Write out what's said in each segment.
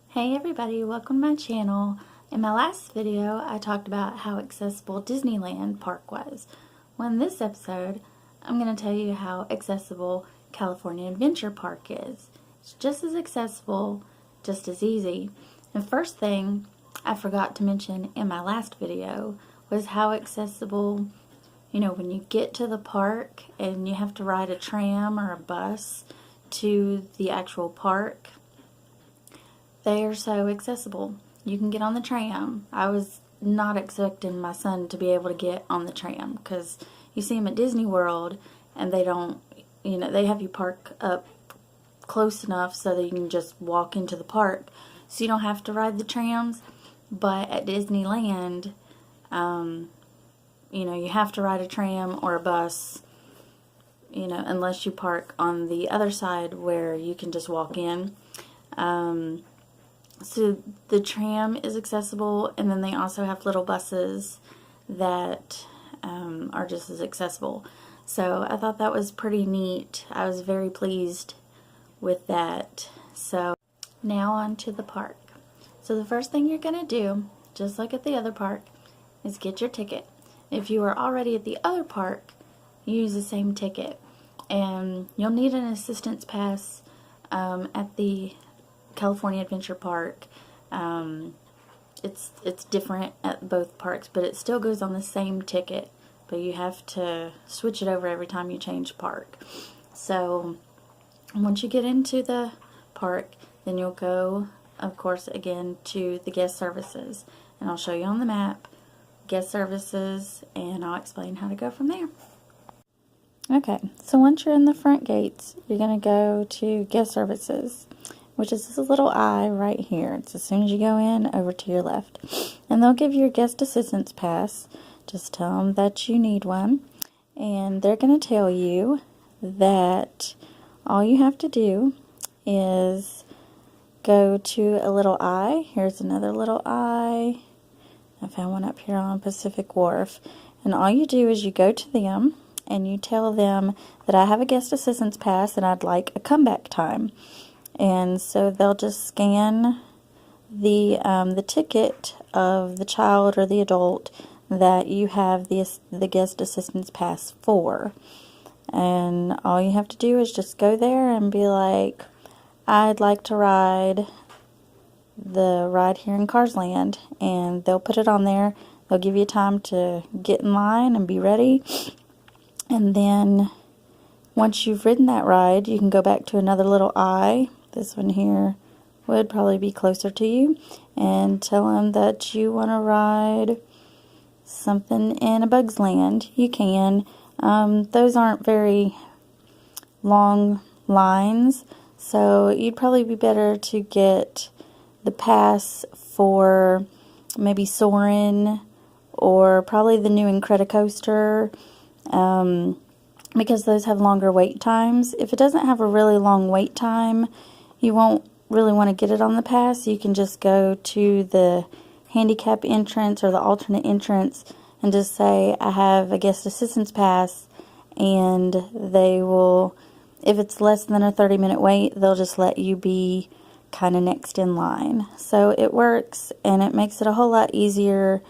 Hey everybody, welcome to my channel. In my last video, I talked about how accessible Disneyland Park was. Well, in this episode, I'm going to tell you how accessible California Adventure Park is. It's just as accessible, just as easy. The first thing I forgot to mention in my last video was how accessible, when you get to the park and you have to ride a tram or a bus to the actual park. They are so accessible. You can get on the tram. I was not expecting my son to be able to get on the tram because you see them at Disney World and they don't, they have you park up close enough so that you can just walk into the park so you don't have to ride the trams. But at Disneyland, you have to ride a tram or a bus, unless you park on the other side where you can just walk in. So the tram is accessible, and then they also have little buses that are just as accessible. So I thought that was pretty neat. I was very pleased with that. So now on to the park. So the first thing you're going to do, just like at the other park, is get your ticket. If you are already at the other park, use the same ticket. And you'll need an assistance pass at the California Adventure Park. It's different at both parks, but it still goes on the same ticket, but you have to switch it over every time you change park. So once you get into the park, then you'll go, of course, again to the guest services, and I'll show you on the map guest services, and I'll explain how to go from there. Okay, so once you're in the front gates, you're going to go to guest services, which is this little I right here. It's as soon as you go in, over to your left. And they'll give you a guest assistance pass. Just tell them that you need one. And they're going to tell you that all you have to do is go to a little I. Here's another little I. I found one up here on Pacific Wharf. And all you do is you go to them and you tell them that I have a guest assistance pass and I'd like a comeback time. And so they'll just scan the ticket of the child or the adult that you have the guest assistance pass for. And all you have to do is just go there and be like, I'd like to ride the ride here in Cars Land. And they'll put it on there. They'll give you time to get in line and be ready. And then once you've ridden that ride, you can go back to another little I. This one here would probably be closer to you, and tell them that you want to ride something in a Bug's Land. You can. Those aren't very long lines, so you'd probably be better to get the pass for maybe Soarin' or probably the new Incredicoaster, because those have longer wait times. If it doesn't have a really long wait time, you won't really want to get it on the pass. You can just go to the handicap entrance or the alternate entrance and just say, I have a guest assistance pass, and they will, if it's less than a 30-minute wait, they'll just let you be kind of next in line. So it works, and it makes it a whole lot easier,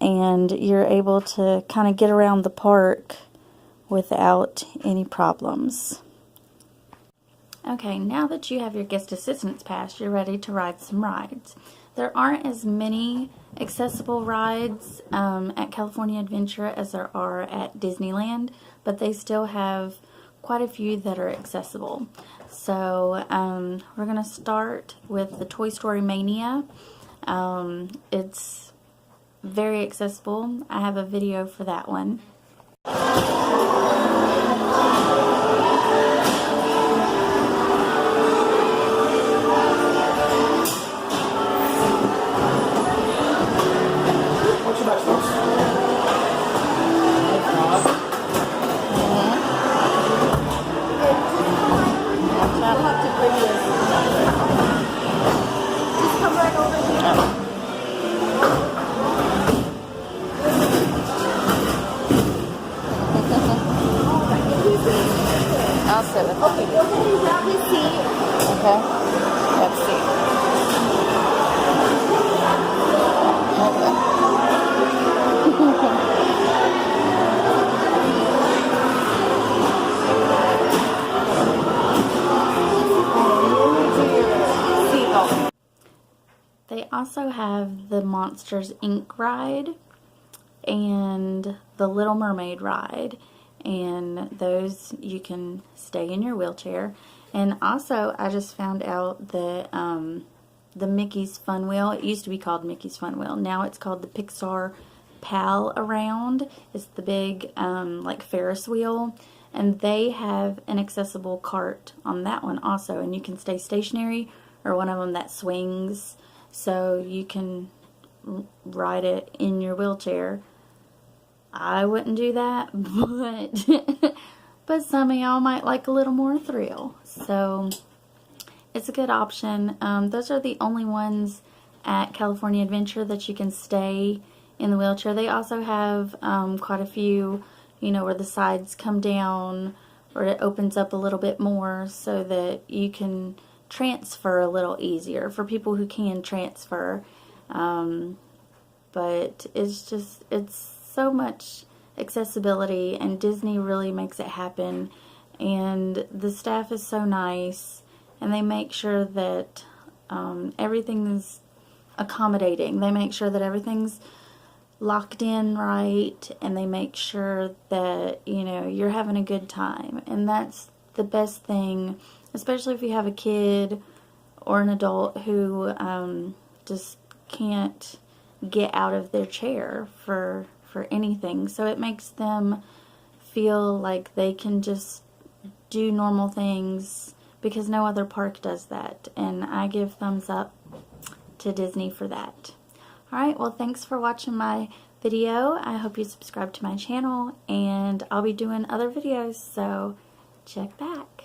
and you're able to kind of get around the park without any problems. Okay, now that you have your guest assistance pass, you're ready to ride some rides. There aren't as many accessible rides at California Adventure as there are at Disneyland, but they still have quite a few that are accessible. So we're going to start with the Toy Story Mania. It's very accessible. I have a video for that one. I'll sit with Okay, go ahead and grab his seat. Okay. Let's see. They also have the Monsters Inc. ride and the Little Mermaid ride, and those you can stay in your wheelchair. And also I just found out that the Mickey's Fun Wheel, it used to be called Mickey's Fun Wheel, now it's called the Pixar Pal Around. It's the big like Ferris wheel, and they have an accessible cart on that one also, and you can stay stationary, or one of them that swings, so you can ride it in your wheelchair. I wouldn't do that, but some of y'all might like a little more thrill, so it's a good option. Those are the only ones at California Adventure that you can stay in the wheelchair. They also have quite a few, you know, where the sides come down, or it opens up a little bit more so that you can transfer a little easier for people who can transfer. But it's so much accessibility, and Disney really makes it happen, and the staff is so nice, and they make sure that everything is accommodating. They make sure that everything's locked in right, and they make sure that, you know, you're having a good time, and that's the best thing, especially if you have a kid or an adult who just can't get out of their chair for anything. So it makes them feel like they can just do normal things, because no other park does that, and I give thumbs up to Disney for that. Alright, well, thanks for watching my video. I hope you subscribe to my channel, and I'll be doing other videos, so check back.